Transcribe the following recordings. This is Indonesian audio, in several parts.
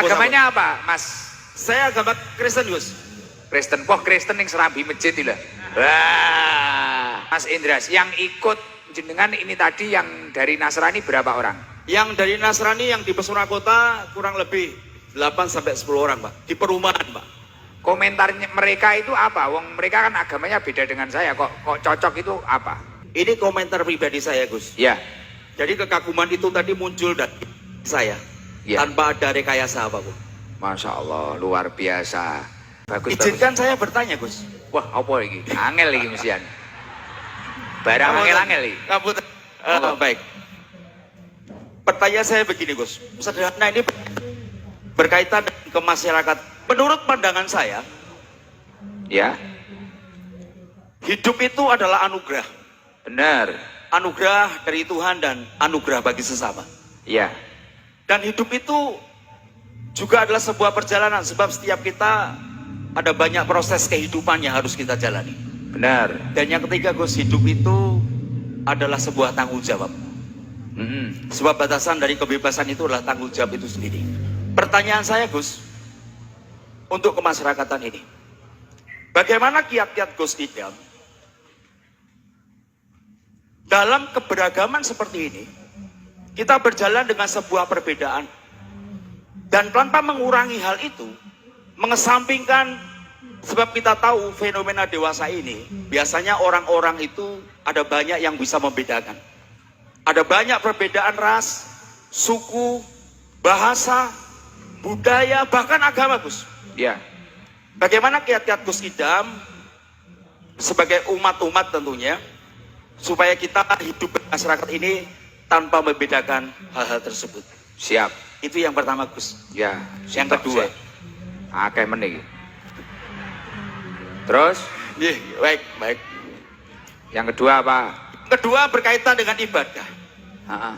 Agamanya apa, Mas? Saya agama Kristen, Gus. Kristen. Wah, Kristen yang serambi masjid itu lah. Wah, Mas Indras, yang ikut jenengan ini tadi yang dari Nasrani berapa orang? Yang dari Nasrani yang di Pesona Kota kurang lebih 8 sampai 10 orang, Pak. Di perumahan, Pak. Komentarnya mereka itu apa? Wong mereka kan agamanya beda dengan saya. Kok cocok itu apa? Ini komentar pribadi saya, Gus. Ya. Jadi kekaguman itu tadi muncul dari saya. Ya. Tanpa ada rekayasa apapun. Masya Allah, luar biasa. Bagus. Izinkan saya bertanya, Gus. Wah, apa ini? Angel ini mesian. Barang angel-angel ini. Baik. Pertanyaan saya begini, Gus. Sederhana, ini berkaitan dengan ke masyarakat. Menurut pandangan saya, Ya, hidup itu adalah anugerah. benar. Anugerah dari Tuhan dan anugerah bagi sesama. Ya, Dan hidup itu juga adalah sebuah perjalanan. Sebab setiap kita ada banyak proses kehidupan yang harus kita jalani. benar. Dan yang ketiga, Gus, hidup itu adalah sebuah tanggung jawab. Sebab batasan dari kebebasan itu adalah tanggung jawab itu sendiri. Pertanyaan saya, Gus, untuk kemasyarakatan ini, bagaimana kiat-kiat Gus Idam dalam keberagaman seperti ini, kita berjalan dengan sebuah perbedaan dan tanpa mengurangi hal itu, mengesampingkan, sebab kita tahu fenomena dewasa ini biasanya orang-orang itu ada banyak yang bisa membedakan. Ada banyak perbedaan ras, suku, bahasa, budaya, bahkan agama, Gus. Ya, Bagaimana kiat-kiat Gus Idam sebagai umat-umat tentunya, supaya kita hidup masyarakat ini tanpa membedakan hal-hal tersebut. siap. Itu yang pertama, Gus. Ya, Yang kedua, akeh meneh. Terus, baik. yang kedua apa? Kedua berkaitan dengan ibadah. Ah,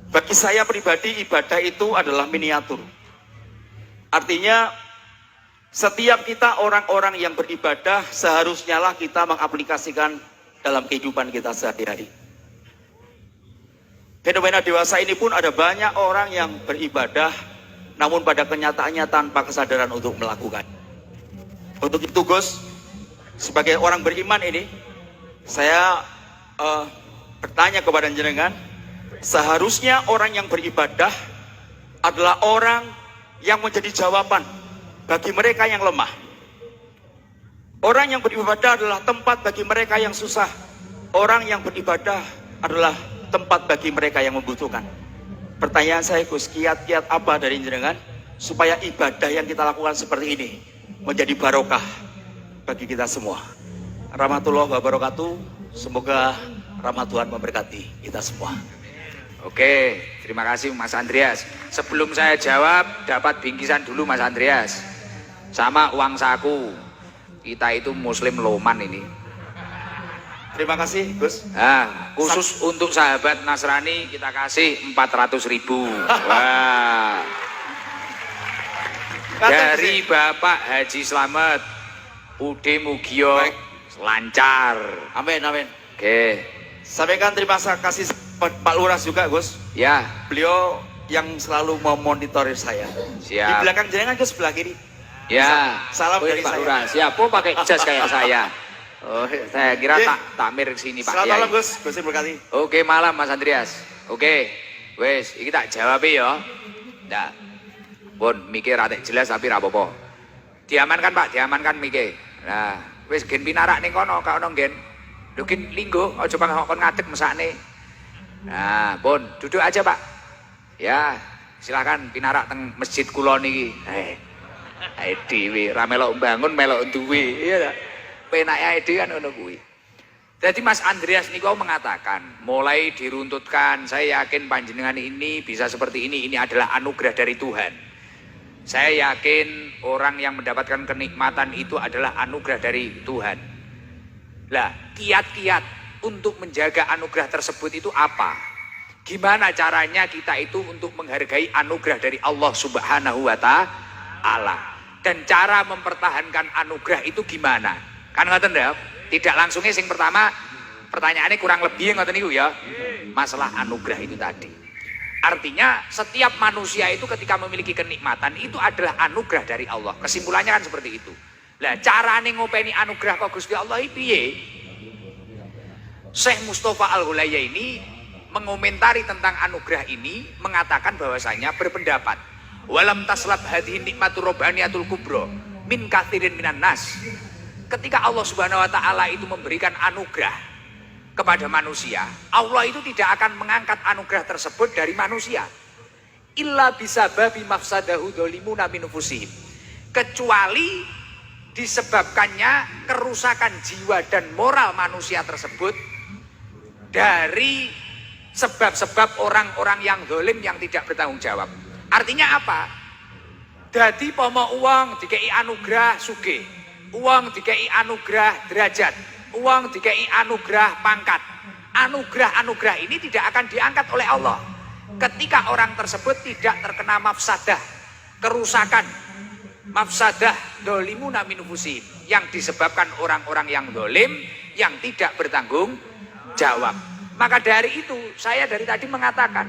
Bagi saya pribadi, ibadah itu adalah miniatur. Artinya, setiap kita orang-orang yang beribadah, seharusnya lah kita mengaplikasikan dalam kehidupan kita sehari-hari. Fenomena dewasa ini pun ada banyak orang yang beribadah, namun pada kenyataannya tanpa kesadaran untuk melakukan. Untuk itu, Gus, sebagai orang beriman ini, saya bertanya kepada jenengan, seharusnya orang yang beribadah adalah orang yang menjadi jawaban bagi mereka yang lemah. Orang yang beribadah adalah tempat bagi mereka yang susah. Orang yang beribadah adalah tempat bagi mereka yang membutuhkan. Pertanyaan saya, Gus, kiat-kiat apa dari jenengan supaya ibadah yang kita lakukan seperti ini menjadi barokah bagi kita semua. Rahmatullah wabarakatuh. Semoga rahmat Tuhan memberkati kita semua. Oke, terima kasih Mas Andreas. Sebelum saya jawab, dapat bingkisan dulu Mas Andreas. Sama uang saku. Kita itu muslim loman ini. Terima kasih, Gus. Nah, khusus untuk sahabat Nasrani kita kasih 400.000. Wah. Dari Bapak Haji Slamet. Ude Mugio lancar. Amin, amin. Oke. Sampaikan terima kasih Pak Lurah juga, Gus. Ya, Beliau yang selalu memonitorir saya. Di siap. belakang jenengan ke sebelah kiri. Ya, Salam oh, dari Pak saya. Lurah. Siap, oh pakai jas kayak saya. Oh, saya kira Oke. takmir sini Pak Selamat Kiai. malam, Gus. Gus berkati. Oke, malam Mas Andreas. Oke. Wes, iki tak jawab ya. Ndak. Pun mikir atek jelas tapi ra apa-apa. Diamankan Pak, diamankan mikir. Nah, wis gen pinarak ning kono, ka ono gen. Lho gen linggo, aja kon ngadeg mesakne. Nah, pun duduk aja Pak. Ya, silakan pinarak teng masjid kula niki. Ae dhewe ra melok bangun melok duwe, iya ta? Penake ae dhewe kan ngono kuwi. Jadi Mas Andreas niku mengatakan, mulai diruntutkan, saya yakin panjenengan ini bisa seperti ini adalah anugerah dari Tuhan. Saya yakin orang yang mendapatkan kenikmatan itu adalah anugerah dari Tuhan. Lah, kiat-kiat untuk menjaga anugerah tersebut itu apa? Gimana caranya kita itu untuk menghargai anugerah dari Allah Subhanahu wa Ta'ala? Dan cara mempertahankan anugerah itu gimana? Kan ngoten ya? Tidak langsungnya sing pertama pertanyaannya kurang lebih ngoten niku ya. Masalah anugerah itu tadi. Artinya setiap manusia itu ketika memiliki kenikmatan itu adalah anugerah dari Allah. Kesimpulannya kan seperti itu. Lah carane ngopeni anugerah kok Gusti Allah iki piye? Syekh Mustafa Al-Ghulaya ini mengomentari tentang anugerah ini mengatakan bahwasanya berpendapat walam taslab hadhihi nikmatur rabbaniyatul kubra min katsirin minan nas. Ketika Allah Subhanahu wa taala itu memberikan anugerah kepada manusia, Allah itu tidak akan mengangkat anugerah tersebut dari manusia illa bisababi mafsadahu dhalimuna min nufusihim, kecuali disebabkannya kerusakan jiwa dan moral manusia tersebut dari sebab-sebab orang-orang yang zalim yang tidak bertanggung jawab. Artinya apa? Dadi pomo uang dikei anugerah sugih, uang dikei anugerah derajat, uang dikei anugerah pangkat. Anugerah-anugerah ini tidak akan diangkat oleh Allah ketika orang tersebut tidak terkena mafsadah, kerusakan, mafsadah dolimuna min nufusihim, yang disebabkan orang-orang yang dolim yang tidak bertanggung jawab. Maka dari itu saya dari tadi mengatakan,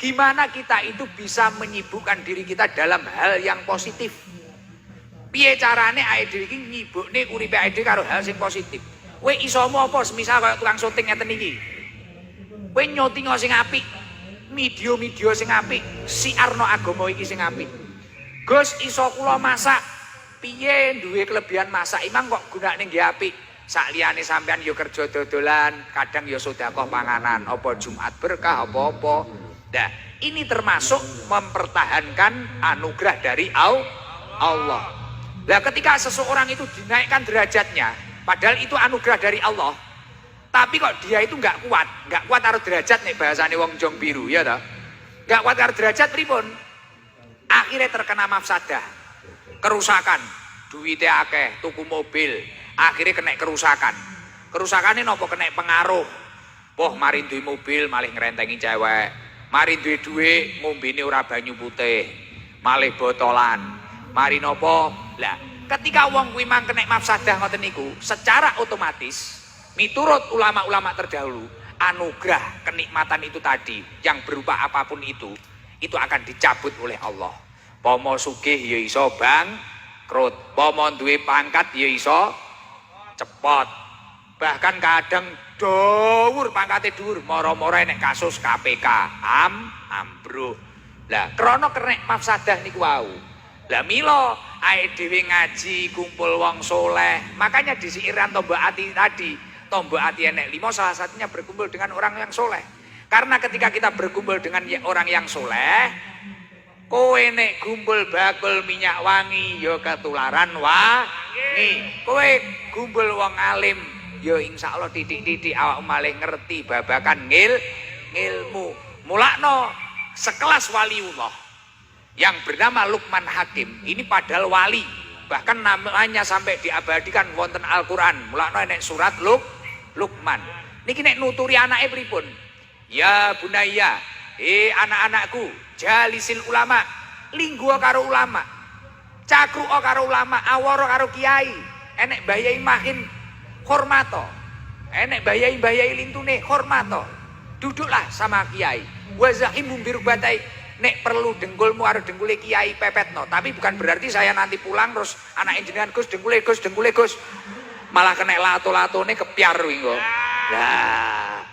gimana kita itu bisa menyibukkan diri kita dalam hal yang positif. Piye carane awake dhewe iki nyibukne uripe awake dhewe karo hal sing positif. Kowe iso apa semisal kaya tukang syuting ngeten iki. Kowe nyotingo sing apik, video-video sing apik, siarno agama iki sing apik. Gus iso kula masak. Piye duwe kelebihan masak imang kok gunane nggih apik. Sak liyane sampean yo kerja dodolan, kadang yo sedekah panganan, apa Jumat berkah apa-apa. Nah, ini termasuk mempertahankan anugerah dari Allah. Nah, ketika seseorang itu dinaikkan derajatnya, padahal itu anugerah dari Allah, tapi kok dia itu nggak kuat karo derajat nih bahasane wong jong biru, ya toh? Nggak kuat karo derajat pripun? Akhirnya terkena mafsadah, kerusakan, duitnya akeh, tuku mobil, akhirnya kena kerusakan. Kerusakannya nopo kena pengaruh. Poh mari duwe mobil malah ngrentengi cewek, mari duwe duit ngombene ora banyu putih, malah botolan. Mari nopo? Lah, ketika wong kuwi mang kena mafsadah ngoten niku, secara otomatis miturut ulama-ulama terdahulu, anugerah kenikmatan itu tadi yang berupa apapun itu akan dicabut oleh Allah. Pomo sugih ya iso bangkrut, pomo duwe pangkat ya iso cepot. Bahkan kadang dhuwur pangkate dhuwur, moro-moro enek kasus KPK ambruk. Lah krana kena mafsadah niku wau. Lah mila awake dhewe ngaji kumpul wong soleh. Makanya di siiran tombak ati tadi, tombak ati enek 5 salah satunya berkumpul dengan orang yang soleh. Karena ketika kita berkumpul dengan orang yang soleh, kowe nek kumpul bakul minyak wangi ya ketularan wangi. Kowe kumpul wong alim ya insyaallah titik-titik awak malih ngerti babakan ngilmu. Mulakno sekelas waliullah yang bernama Luqman Hakim, ini padahal wali, bahkan namanya sampai diabadikan wonten Al-Quran. Mulakno nek surat Luqman niki nek nuturi anake pripun? Ya bunaya, anak-anakku, jalisil ulama, lingguh karo ulama, cakruo karo ulama, aworo karo kiai, enek bayai makin hormato, enek bayai lintune hormato, duduklah sama kiai. Wazahim birubatai, nek perlu dengkulmu karo dengkule kiai pepetno. Tapi bukan berarti saya nanti pulang terus anak jenengan Gus dengkule Gus, malah kena lato-latone kepiar wingo. Lah,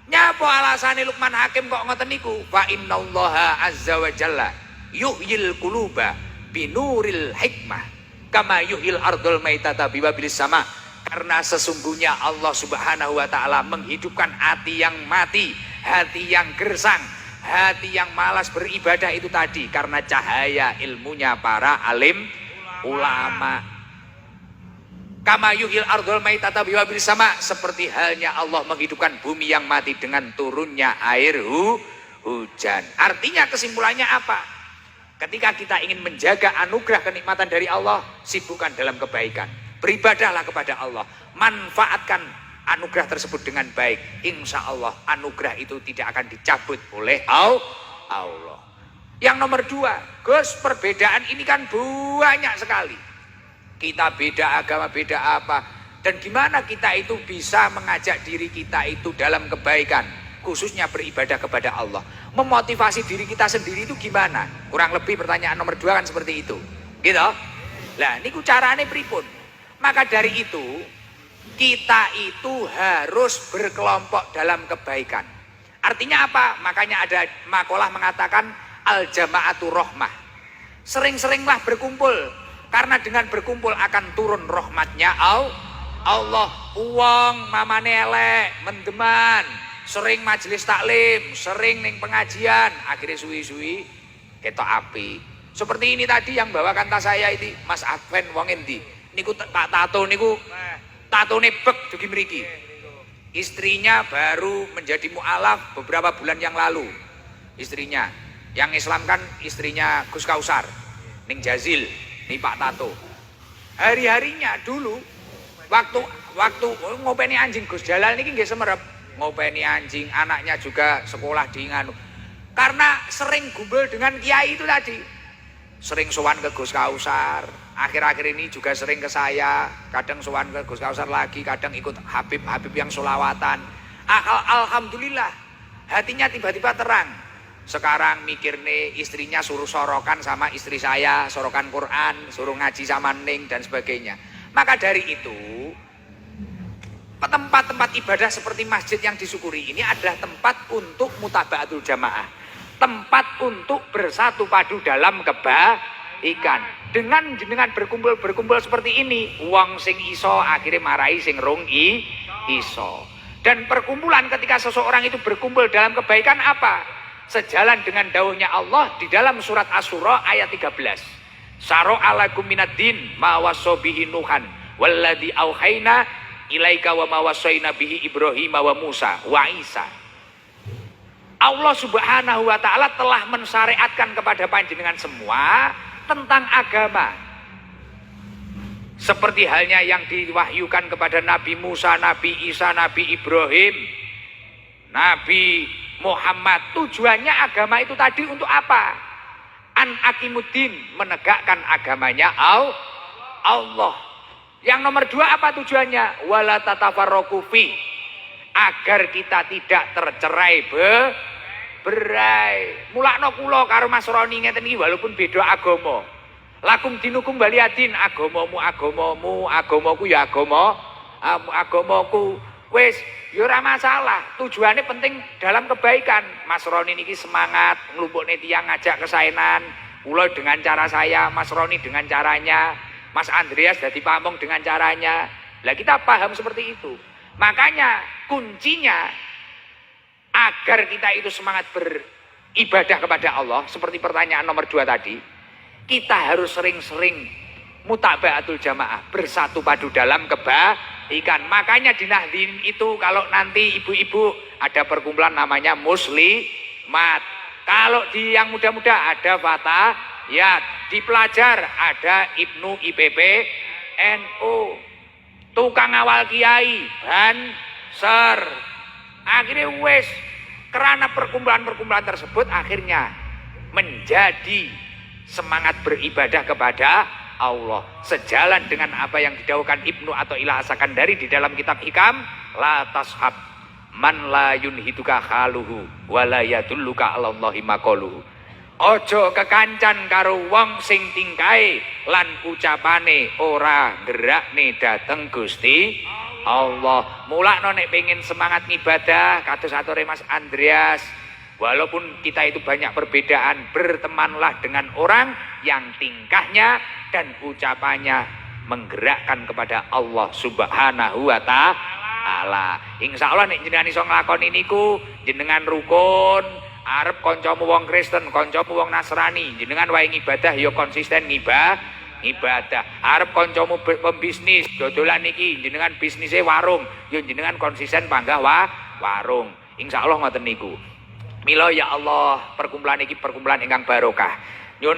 nyapa alasane Luqman Hakim kok ngoten niku? Fa innallaha azza wa jalla yuhyil quluba binuril hikmah kama yuhyil ardul maitata biwabilis sama. Karena sesungguhnya Allah Subhanahu wa taala menghidupkan hati yang mati, hati yang gersang, hati yang malas beribadah itu tadi karena cahaya ilmunya para alim ulama. Kama yuhil ardhul maitata biwabil sama, seperti halnya Allah menghidupkan bumi yang mati dengan turunnya air hujan. Artinya kesimpulannya apa? Ketika kita ingin menjaga anugerah kenikmatan dari Allah, sibukkan dalam kebaikan, beribadahlah kepada Allah, manfaatkan anugerah tersebut dengan baik. Insya Allah anugerah itu tidak akan dicabut oleh Allah. Yang nomor 2, Gus, perbedaan ini kan banyak sekali. Kita beda agama, beda apa, dan gimana kita itu bisa mengajak diri kita itu dalam kebaikan khususnya beribadah kepada Allah. Memotivasi diri kita sendiri itu gimana? Kurang lebih pertanyaan nomor 2 kan seperti itu. Gitu. Lah niku carane pripun? Maka dari itu kita itu harus berkelompok dalam kebaikan. Artinya apa? Makanya ada makalah mengatakan al jama'atu rahmah. Sering-seringlah berkumpul, karena dengan berkumpul akan turun rahmatnya Allah. Uang mamane elek, mendeman, sering majelis taklim, sering ning pengajian, akhirnya suwi-suwi ketok api. Seperti ini tadi yang bawakan tas saya ini, Mas Adven wong endi? Niku tak tato niku tatone bek dugi mriki. Istrinya baru menjadi mualaf beberapa bulan yang lalu. Istrinya yang Islam kan istrinya Gus Kausar ning Jazil, nih Pak Tato. Hari-harinya dulu waktu ngopeni anjing Gus Jalal niki nggih semerep, ngopeni anjing, anaknya juga sekolah di nganu. Karena sering gumbel dengan kiai itu tadi. Sering sowan ke Gus Kausar, akhir-akhir ini juga sering ke saya, kadang sowan ke Gus Kausar lagi, kadang ikut Habib yang sholawatan. Alhamdulillah, hatinya tiba-tiba terang. Sekarang mikir nih istrinya suruh sorokan sama istri saya, sorokan Quran, suruh ngaji sama Ning dan sebagainya. Maka dari itu, tempat-tempat ibadah seperti masjid yang disyukuri ini adalah tempat untuk mutaba'atul jamaah, tempat untuk bersatu padu dalam kebaikan. Dengan berkumpul seperti ini, wong sing iso akhirnya marahi sing rung iso. Dan perkumpulan ketika seseorang itu berkumpul dalam kebaikan apa? Sejalan dengan dawuhnya Allah di dalam surat Asy-Syura ayat 13. Syara'a lakum minad-din ma wassa bihi Nuhan walladzi auhayna ilaika wa ma wassayna bihi Ibrahim wa Musa wa Isa. Allah Subhanahu wa taala telah mensyariatkan kepada panjenengan semua tentang agama. Seperti halnya yang diwahyukan kepada Nabi Musa, Nabi Isa, Nabi Ibrahim, Nabi Muhammad. Tujuannya agama itu tadi untuk apa? An aqimuddin, menegakkan agamanya Allah. Yang nomor 2 apa tujuannya? Wala tatafarraqu fi, agar kita tidak tercerai berai. Mulakno kula karo Mas Roni ngeten iki walaupun beda agama. Lakum dinukum waliyadin, agamamu agamamu, agamaku ya agamaku. Wis, ya ora masalah. Tujuannya penting dalam kebaikan. Mas Roni niki semangat nglumpukne tiyang ngajak kesaenan. Kula dengan cara saya, Mas Roni dengan caranya, Mas Andreas dadi pamong dengan caranya. Lah kita paham seperti itu. Makanya kuncinya agar kita itu semangat beribadah kepada Allah, seperti pertanyaan nomor 2 tadi, kita harus sering-sering mutaba'atul jamaah, bersatu padu dalam kebaikan. Makanya di Nahdin itu kalau nanti ibu-ibu ada perkumpulan namanya muslimat. Kalau di yang muda-muda ada fatayat, di pelajar ada Ibnu IPP NU, tukang awal kiai Banser. Akhirnya wes, karena perkumpulan-perkumpulan tersebut akhirnya menjadi semangat beribadah kepada Allah, sejalan dengan apa yang didawuhkan Ibnu Athaillah As-Sakandari di dalam kitab Hikam, la tashab man la yunhiduka khaluhu wa la yadulluka 'alallahi maqaluhu. Ojo kekancan karo wong sing tingkae lan ucapane ora gerakne dateng Gusti Allah. Mulakno nek pengen semangat ngibadah kados atore Mas Andreas, walaupun kita itu banyak perbedaan, bertemanlah dengan orang yang tingkahnya dan ucapannya menggerakkan kepada Allah Subhanahu wa taala. Insyaallah nek jenengan iso nglakoni niku, jenengan rukun, arep kancamu wong Kristen, kancamu wong Nasrani, jenengan wae ibadah ya konsisten ibadah. Arep kancamu pembisnis, dodolan niki jenengan bisnisnya warung, ya jenengan konsisten panggah warung. Insyaallah ngoten niku. Mila ya Allah, perkumpulan iki perkumpulan ingkang barokah. Nyuwun